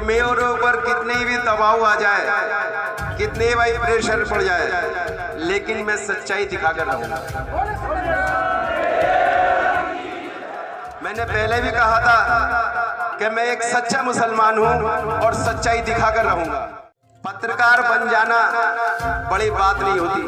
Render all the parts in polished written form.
मेरे ऊपर कितनी भी दबाव आ जाए, कितने भाई प्रेशर पड़ जाए, लेकिन मैं सच्चाई दिखाकर रहूंगा। मैंने पहले भी कहा था कि मैं एक सच्चा मुसलमान हूं और सच्चाई दिखाकर रहूंगा। पत्रकार बन जाना बड़ी बात नहीं होती,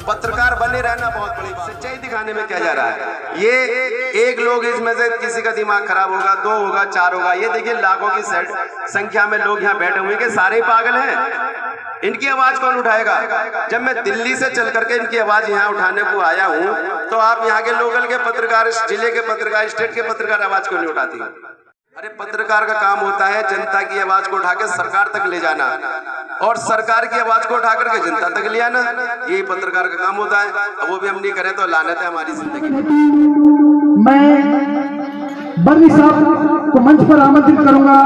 पत्रकार बने रहना बहुत बड़ी बात। सच्चाई दिखाने में क्या जा रहा है? ये एक लोग इसमें से किसी का दिमाग खराब होगा, 2 होगा, 4 होगा, ये देखिए लाखों की संख्या में लोग यहाँ बैठे हुए, कि सारे पागल हैं। इनकी आवाज कौन उठाएगा? जब मैं दिल्ली से चल करके इनकी आवाज यहाँ उठाने को आया हूँ, तो आप यहाँ के लोकल के पत्रकार, जिले के पत्रकार, स्टेट के पत्रकार आवाज क्यों नहीं उठाती? अरे पत्रकार का काम होता है जनता की आवाज को उठा के सरकार तक ले जाना, और सरकार की आवाज को उठा करके जनता तक ले आना, यही पत्रकार का काम होता है। अब वो भी हम नहीं करें तो लानत है हमारी जिंदगी। मैं बर्नी साहब को मंच पर आमंत्रित करूंगा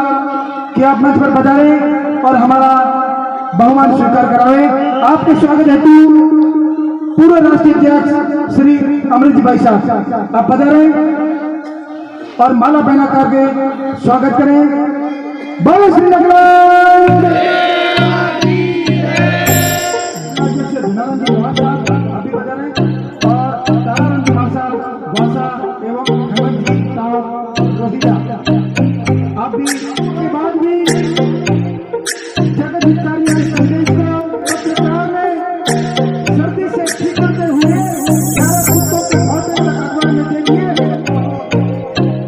कि आप मंच पर बजाएं और हमारा बहुमान स्वीकार करावे। आपके स्वागत हेतु पूर्व राष्ट्रीय अध्यक्ष श्री अमृत भाई साहब आप बजा रहे और माला पहना करके स्वागत करें। बोलो श्री अभी बजा रहे और तारानंद कुमार साहब भाषा एवं हेमंत जी साहब रोहिया आप भी के बाद भी जगत हितकारी संदेश को पत्रकार में सर्दी से ठीक करते हुए 11 कुत्तों के होटल तक अखबार में देखिए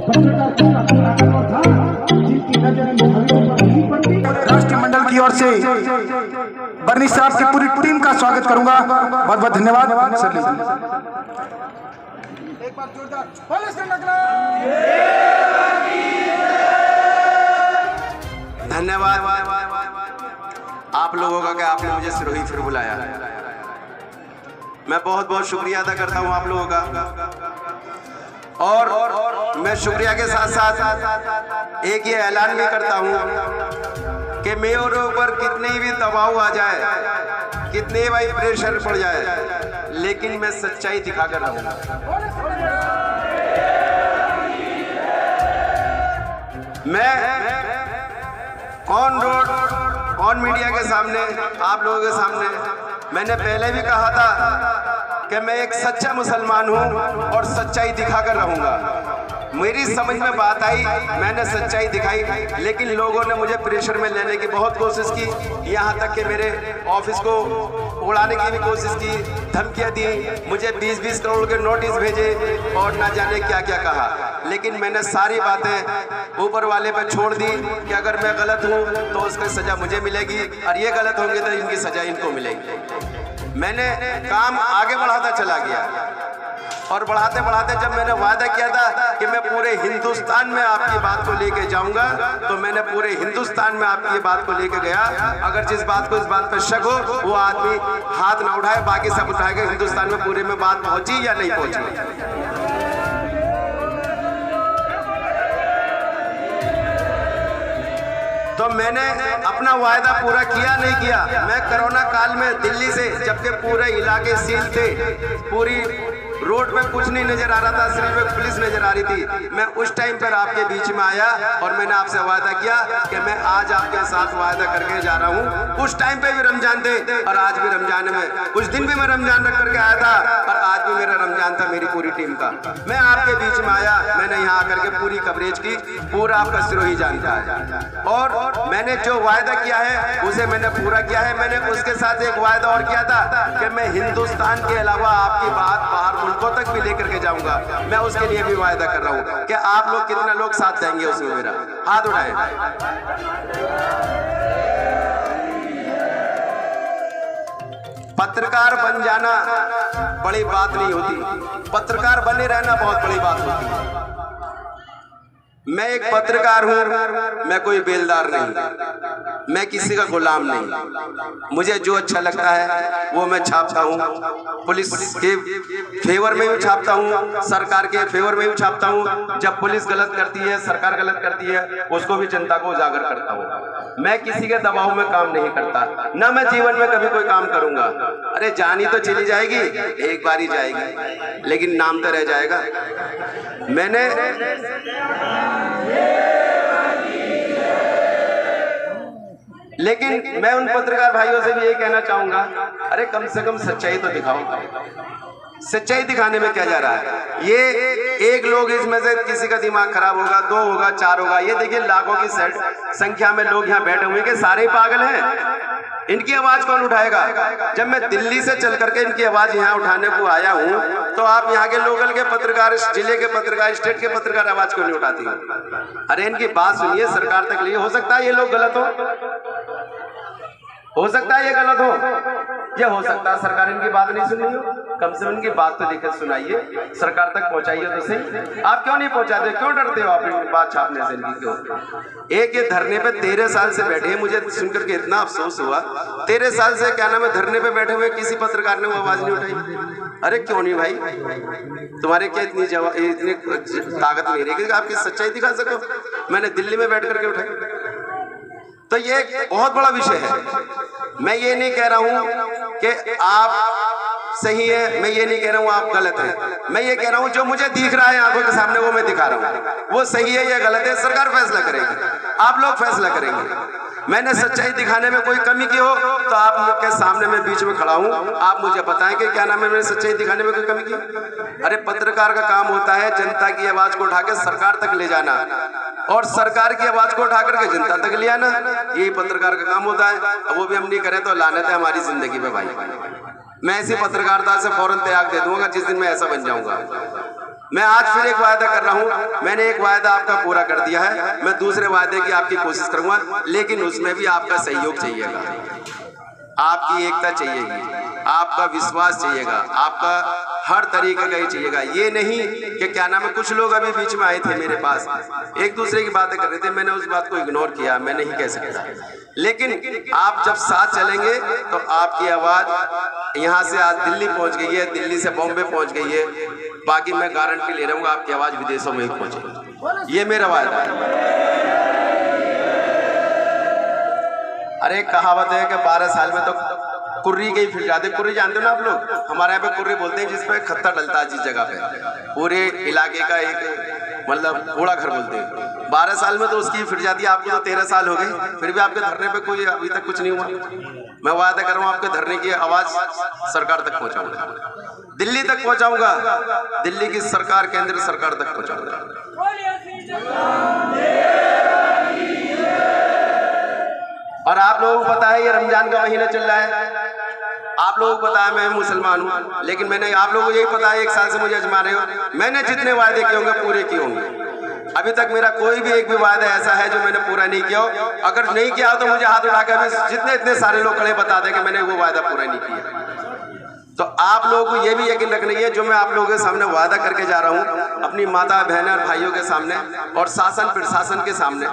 पत्रकार कितना ताकतवर था जिनकी नजरें मुखालिफों पर नहीं पड़ती। राष्ट्रीय मंडल की ओर से बर्नी साहब की पूरी टीम का स्वागत करूंगा। बहुत बहुत धन्यवाद। एक बार जोरदार धन्यवाद आप लोगों का कि आपने मुझे सिरोही फिर बुलाया। मैं बहुत बहुत शुक्रिया अदा करता हूं आप लोगों का, और मैं शुक्रिया के साथ साथ एक ये ऐलान भी करता हूं कि मेरे ऊपर कितनी भी दबाव आ जाए, कितने भाई प्रेशर पड़ जाए, लेकिन मैं सच्चाई दिखाकर रहूंगा। मैं ऑन रोड, ऑन मीडिया के सामने, आप लोगों के सामने मैंने पहले भी कहा था कि मैं एक सच्चा मुसलमान हूं और सच्चाई दिखाकर रहूंगा। मेरी समझ में बात आई, मैंने सच्चाई दिखाई, लेकिन लोगों ने मुझे प्रेशर में लेने की बहुत कोशिश की, यहाँ तक कि मेरे ऑफिस को उड़ाने की भी कोशिश की, धमकियाँ दी, मुझे 20-20 करोड़ के नोटिस भेजे और ना जाने क्या क्या कहा। लेकिन मैंने सारी बातें ऊपर वाले पे छोड़ दी कि अगर मैं गलत हूँ तो उसकी सजा मुझे मिलेगी, और ये गलत होंगे तो इनकी सजा इनको मिलेगी। मैंने काम आगे बढ़ाता चला गया, और बढ़ाते बढ़ाते जब मैंने वादा किया था कि मैं पूरे हिंदुस्तान में आपकी बात को लेके जाऊंगा, तो मैंने पूरे हिंदुस्तान में आपकी बात को लेके गया। अगर जिस बात को इस बात पर शक हो वो आदमी हाथ ना उठाए, बाकी सब उठाएगा। हिंदुस्तान में पूरे में बात पहुंची या नहीं पहुंची? तो मैंने अपना वायदा पूरा किया नहीं किया? मैं कोरोना काल में दिल्ली से, जबकि पूरे इलाके सील थे, पूरी रोड पे कुछ नहीं नजर आ रहा था, सिर्फ एक पुलिस नजर आ रही थी, मैं उस टाइम पर आपके बीच में आया और मैंने आपसे वादा किया कि मैं आज आपके साथ वादा करके जा रहा हूँ। उस टाइम पे भी रमजान थे और आज भी रमजान में, उस दिन भी मैं रमजान रख करके आया था और आज भी मेरा रमजान था मेरी पूरी टीम का। मैं आपके बीच में आया, मैंने यहाँ आकर के पूरी कवरेज की, पूरा आपका सिरोही जानता है, और मैंने जो वायदा किया है उसे मैंने पूरा किया है। मैंने उसके साथ एक वायदा और किया था कि मैं हिंदुस्तान के अलावा आपकी बात बाहर मुल्कों तक भी लेकर के जाऊंगा। मैं उसके लिए भी वायदा कर रहा हूं कि आप लोग कितना लोग साथ देंगे उसमें? मेरा हाथ उठाएं। पत्रकार बन जाना बड़ी बात नहीं होती, पत्रकार बने रहना बहुत बड़ी बात होती है। मैं एक पत्रकार हूं, मैं कोई बेलदार नहीं, मैं किसी का गुलाम नहीं। मुझे जो अच्छा लगता है वो मैं छापता हूं। पुलिस के फेवर में भी छापता हूं, सरकार के फेवर में भी छापता हूं। जब पुलिस गलत करती है, सरकार गलत करती है, उसको भी जनता को उजागर करता हूं। मैं किसी के दबाव में काम नहीं करता, ना मैं जीवन में कभी कोई काम करूंगा। अरे जानी तो चली जाएगी, एक बार ही जाएगी, लेकिन नाम तो रह जाएगा। मैंने लेकिन मैं उन पत्रकार भाइयों से भी ये कहना चाहूंगा, अरे कम से कम सच्चाई तो दिखाओ। सच्चाई दिखाने में क्या जा रहा है? ये एक लोग इसमें से किसी का दिमाग खराब होगा, 2 होगा, 4 होगा, ये देखिए लाखों की संख्या में लोग यहाँ बैठे हुए, कि सारे ही पागल हैं। इनकी आवाज कौन उठाएगा? जब मैं दिल्ली से चल करके इनकी आवाज यहाँ उठाने को आया हूँ, तो आप यहाँ के लोकल के पत्रकार, जिले के पत्रकार, स्टेट के पत्रकार आवाज क्यों नहीं उठाती? अरे इनकी बात सुनिए, सरकार तक लिए। हो सकता है ये लोग गलत हो सकता है ये गलत हो, ये हो सकता है सरकार इनकी बात नहीं सुन रही हो। कम से कम इनकी बात तो लेकर सुनाइए, सरकार तक पहुंचाइए तो सही। आप क्यों नहीं पहुंचाते? क्यों डरते हो आप इनकी बात छापने से? इनकी क्यों? एक ये धरने पे 13 साल से बैठे हैं, मुझे सुनकर के इतना अफसोस हुआ। 13 साल से क्या नाम है धरने पे बैठे हुए, किसी पत्रकार ने वो आवाज नहीं उठाई। अरे क्यों नहीं भाई? तुम्हारे क्या इतनी ताकत नहीं रही कि आपकी सच्चाई दिखा सको? मैंने दिल्ली में बैठ करके उठाई। तो ये एक बहुत बड़ा विषय है। मैं ये नहीं कह रहा हूं कि आप सही है, मैं ये नहीं कह रहा हूं आप गलत हैं। मैं ये कह रहा हूं जो मुझे दिख रहा है आंखों के सामने वो मैं दिखा रहा हूं, वो सही है या गलत है सरकार फैसला करेगी, आप लोग फैसला करेंगे। मैंने सच्चाई दिखाने में कोई कमी की हो तो आप लोग के सामने मैं बीच में खड़ा हूं, आप मुझे बताएं कि क्या नाम है मैंने सच्चाई दिखाने में कोई कमी की? अरे पत्रकार का काम होता है जनता की आवाज को उठा के सरकार तक ले जाना, और सरकार की आवाज को उठा करके जनता तक ले आना, यही पत्रकार का काम होता है। अब वो भी हम नहीं करें तो लानत है हमारी जिंदगी में भाई। मैं ऐसी पत्रकारिता से फौरन त्याग दे दूंगा जिस दिन मैं ऐसा बन जाऊंगा। मैं आज फिर एक वायदा कर रहा हूं, मैंने एक वायदा आपका पूरा कर दिया है, मैं दूसरे वायदे की आपकी कोशिश करूंगा, लेकिन उसमें भी आपका सहयोग चाहिएगा, आपकी एकता चाहिएगी, आपका विश्वास चाहिएगा, आपका हर तरीके का ही चाहिएगा। ये नहीं कि क्या नाम है, कुछ लोग अभी बीच में आए थे मेरे पास, एक दूसरे की बातें कर रहे थे, मैंने उस बात को इग्नोर किया, मैं नहीं कह सकता। लेकिन आप जब साथ चलेंगे तो आपकी आवाज यहाँ से आज दिल्ली पहुंच गई है, दिल्ली से बॉम्बे पहुंच गई है, बाकी मैं गारंटी ले रहा हूँ आपकी आवाज विदेशों में भी पहुंचेगी, ये मेरा वायदा है। अरे कहावत है कि 12 साल में तो कुर्री के ही फिर जाते। कुर्री जानते हो ना आप लोग? हमारे यहाँ पे कुर्री बोलते हैं जिसपे खत्ता डलता है जिस जगह पे, पूरे इलाके का एक मतलब कूड़ा घर बोलते हैं। 12 साल में तो उसकी फिर जाती है। आपको तो 13 साल हो गए, फिर भी आपके धरने पे कोई अभी तक कुछ नहीं हुआ। मैं वादा कर रहा हूँ आपके धरने की आवाज सरकार तक पहुँचाऊंगा, दिल्ली तक पहुँचाऊंगा, दिल्ली की सरकार, केंद्र सरकार तक पहुँचाऊंगा। और आप लोगों को पता है ये रमजान का महीना चल रहा है, आप लोगों को पता है मैं मुसलमान हूँ, लेकिन मैंने आप लोगों को यही पता है 1 साल से मुझे अजमा रहे हो, मैंने जितने वायदे किए होंगे पूरे किए होंगे। अभी तक मेरा कोई भी एक भी वायदा ऐसा है जो मैंने पूरा नहीं किया हो। अगर नहीं किया हो तो मुझे हाथ उठा कर जितने इतने सारे लोग खड़े बता दें कि मैंने वो वायदा पूरा नहीं किया। तो आप लोगों को ये भी यकीन रखना है जो मैं आप लोगों के सामने वादा करके जा रहा हूँ, अपनी माता बहन और भाइयों के सामने और शासन प्रशासन के सामने,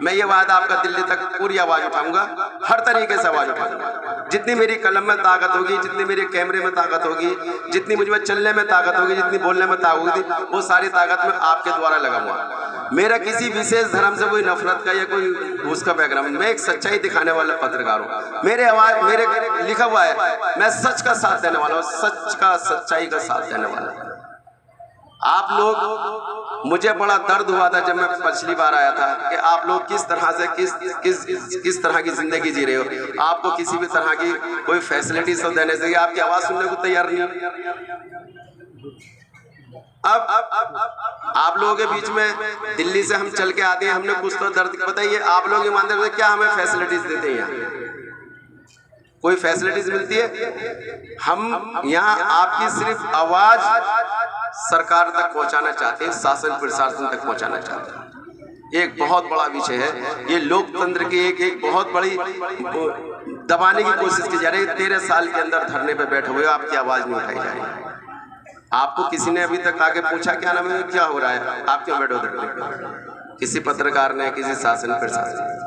मैं ये वादा आपका दिल्ली तक पूरी आवाज उठाऊंगा, हर तरीके से आवाज उठाऊंगा। जितनी मेरी कलम में ताकत होगी, जितनी मेरे कैमरे में ताकत होगी, जितनी मुझ में चलने में ताकत होगी, जितनी बोलने में ताकत होगी, वो सारी ताकत मैं आपके द्वारा लगाऊंगा। मेरा किसी विशेष धर्म से कोई नफरत का या कोई उसका बैकग्राउंड, मैं एक सच्चाई दिखाने वाला पत्रकार हूँ। मेरे आवाज मेरे लिखा हुआ है, मैं सच का साथ देने वाला हूँ, सच का सच्चाई का साथ देने वाला। आप लोग, मुझे बड़ा दर्द हुआ था जब मैं पिछली बार आया था कि आप लोग किस तरह से किस तरह की जिंदगी जी रहे हो। आपको किसी भी तरह की कोई फैसिलिटीज तो देने से आपकी आवाज सुनने को तैयार नहीं है। अब आप लोगों के बीच में दिल्ली से हम चल के आते हैं, हमने कुछ तो दर्द बताइए। आप लोग ईमानदारी से क्या हमें फैसिलिटीज देते हैं? यहाँ कोई फैसिलिटीज मिलती है? हम यहाँ आपकी सिर्फ आवाज सरकार तक पहुंचाना चाहते हैं, शासन प्रशासन तक पहुंचाना चाहते हैं। एक बहुत बड़ा विषय है ये, लोकतंत्र की एक बहुत बड़ी दबाने की कोशिश की जा रही है। 13 साल के अंदर धरने पे बैठे हुए आपकी आवाज नहीं उठाई जा रही। आपको किसी ने अभी तक आके पूछा क्या नाम है, क्या हो रहा है, आप क्यों बैठो धरने पे? किसी पत्रकार ने, किसी शासन प्रशासन।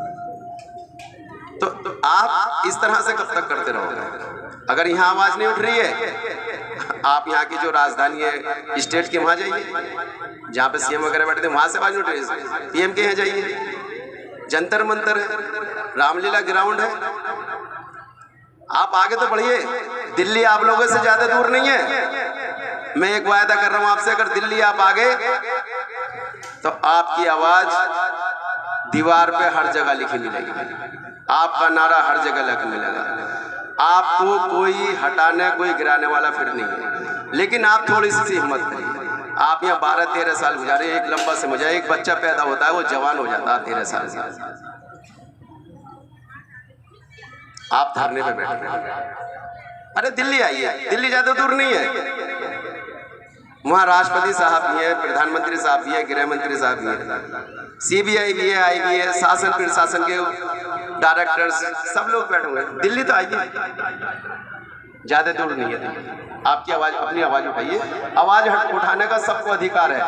तो आप इस तरह से कब तक करते रहोगे? अगर यहाँ आवाज नहीं उठ रही है, आप यहाँ की जो राजधानी है स्टेट के वहां जाइए, जहाँ पे सीएम वगैरह बैठे थे, वहां से आवाज नहीं उठ रही है। पीएम के यहाँ जाइए, जंतर मंतर है, रामलीला ग्राउंड है, आप आगे तो बढ़िए। दिल्ली आप लोगों से ज्यादा दूर नहीं है। मैं एक वायदा कर रहा हूं आपसे, अगर दिल्ली आप आ गए तो आपकी आवाज दीवार पे हर जगह लिखी मिलेगी, आपका नारा हर जगह लग मिलेगा। आपको कोई हटाने कोई गिराने वाला फिर नहीं है, लेकिन आप थोड़ी सी हिम्मत करिए। आप यहाँ 12-13 साल गुजारे, एक लंबा से मुझे एक बच्चा पैदा होता है वो जवान हो जाता है 13 साल से। आप धरने पे बैठ रहे हैं। अरे दिल्ली आइए, दिल्ली ज्यादा दूर नहीं है, वहाँ राष्ट्रपति साहब भी है, प्रधानमंत्री साहब भी है, गृह मंत्री साहब भी है, CBI भी है, आई भी है, शासन प्रशासन के डायरेक्टर्स सब लोग बैठे हुए हैं। दिल्ली तो आइए, ज्यादा दूर नहीं है। आपकी आवाज, अपनी आवाज उठाइए, आवाज उठाने का सबको अधिकार है,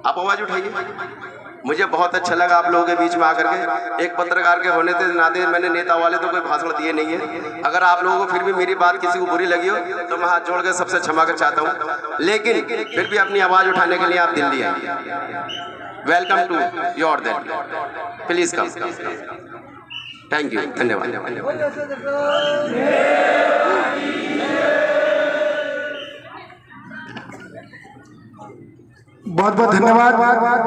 आप आवाज उठाइए। मुझे बहुत अच्छा लगा आप लोगों के बीच में आकर के। एक पत्रकार के होने के नाते मैंने नेता वाले तो कोई भाषण दिए नहीं है। अगर आप लोगों को फिर भी मेरी बात किसी को बुरी लगी हो तो मैं हाथ जोड़ के सबसे क्षमा कर चाहता हूँ, लेकिन फिर भी अपनी आवाज उठाने के लिए आप दिल्ली आइए। Welcome to your Delhi, please come. Thank you, धन्यवाद। बहुत बहुत धन्यवाद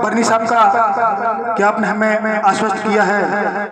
बर्नी साहब का कि आपने हमें आश्वस्त किया है।